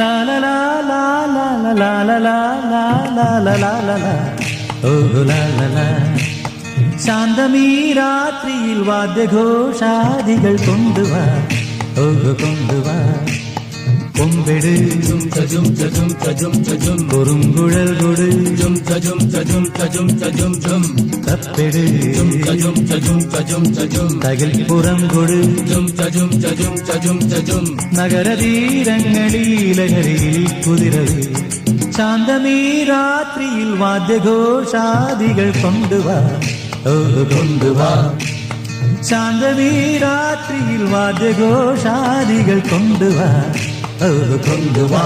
La la la la la la la la la la la la la la oh la la la ശാന്തമീ രാത്രിയിൽ വാദ്യഘോഷാദികൾ കൊണ്ടുവാ ഓ കൊണ്ടുവാ കൊമ്പെട് കുറുങ്കുഴൽ കൊട് തപ്പെട് തകിൽപ്പുറം കൊട് നഗരതീരങ്ങളിൽ ലഹരിയിൽ കുതിരവേ ശാന്തമീ രാത്രിയിൽ വാദ്യഘോഷാദികൾ കൊണ്ടുവാ ഓ കൊണ്ടുവാ ശാന്തമീ രാത്രിയിൽ വാദ്യഘോഷാദികൾ കൊണ്ടുവാ കൊണ്ടുവാ.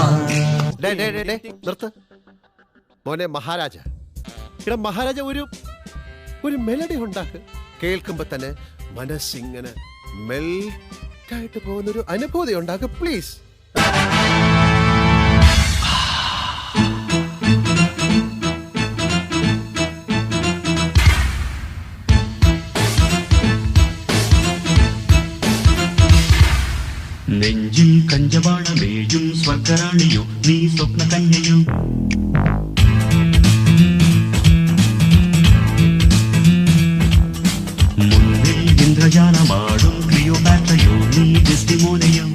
നിർത്ത് മോനെ മഹാരാജ. ഇവിടെ മഹാരാജ ഒരു മെലഡി ഉണ്ടാക്ക്. കേൾക്കുമ്പോ തന്നെ മനസ്സിങ്ങനെ മെൽറ്റായിട്ട് പോകുന്നൊരു അനുഭൂതി ഉണ്ടാക്ക് പ്ലീസ്. നെഞ്ചിൽ കഞ്ചവാണമേഴും സ്വർഗറാണിയോ നീ സ്വപ്ന കന്യയോ മുന്നിൽ ഇന്ദ്രജാലമാടും ക്ലിയോപാട്രയോ നീ ഡെസ്റ്റിമോനയോ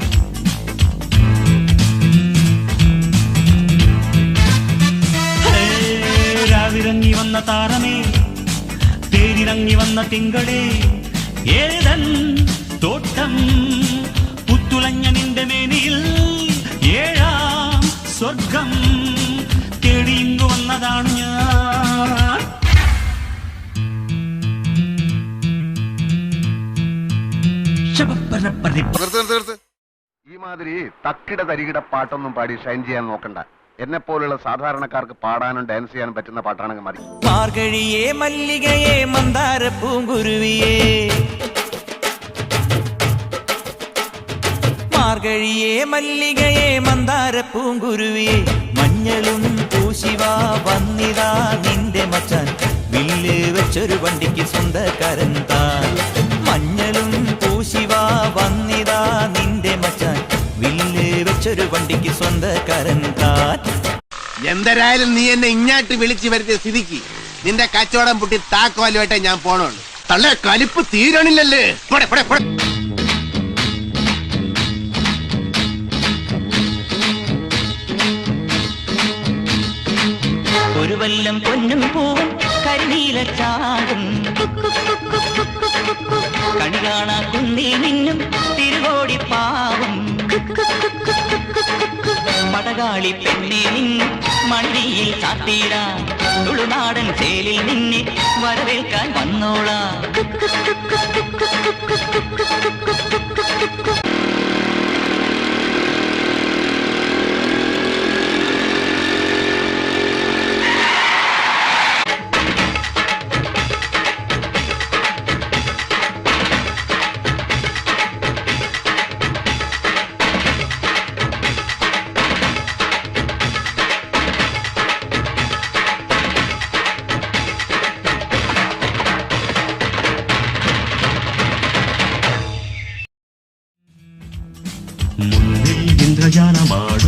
രാവിറങ്ങി വന്ന താരമേ തേരിറങ്ങി വന്ന തിങ്കളേ ഏതൻ തോട്ടം തുളഞ്ഞ നിന്റെ മേനിയിൽ ഏഴാം സ്വർഗം തേടിയിങ്ങു വന്നതാണ് ഞാൻ. ഈ മാതിരി തക്കിട തരികിട പാട്ടൊന്നും പാടി ഷൈൻ ചെയ്യാൻ നോക്കണ്ട. എന്നെ പോലുള്ള സാധാരണക്കാർക്ക് പാടാനും ഡാൻസ് ചെയ്യാനും പറ്റുന്ന പാട്ടാണെങ്കിൽ മതി. മാർഗഴിയേ മല്ലികയെ മന്ദാര പൂങ്കുരുവിയേ മാർഗഴിയേ മല്ലികയെ മന്ദാര പൂങ്കുരുവിയെ മഞ്ഞളും പൂശിവാ വന്നിതാ നിന്റെ മച്ചാൻ വില്ല് വെച്ചൊരു വണ്ടിക്ക് സ്വന്തക്കാരൻ താൻ. മഞ്ഞളും പൂശിവാ വന്നിതാ നിന്റെ മച്ചാൻ വില്ല് വെച്ചൊരു വണ്ടിക്ക് സ്വന്തക്കാരൻ താൻ. എന്തരായാലും നീ എന്നെ ഇങ്ങാട്ട് വിളിച്ചു വരുത്തിയ സ്ഥിതിക്ക് നിന്റെ കച്ചവടം പൊട്ടി താക്കോലുമായിട്ടേ ഞാൻ പോണുള്ളൂ. തള്ളേ കലിപ്പ് തീരണില്ലല്ലേ. ഒരു വല്ലം പൊന്നും പൂവും കരിനീല ചാടും കണി കാണാ കുന്നിൽ നിന്നും തിരുകോടി പാവും മടകാളി പെണ്ണെ നിന്നും മണ്ടിയിൽ ചാത്തിയിടാ തുളുനാടൻ ചേലിൽ നിന്നെ വരവേൽക്കാൻ വന്നോളാ. മുന്നിൽ ഇന്ദ്രജാലമാടും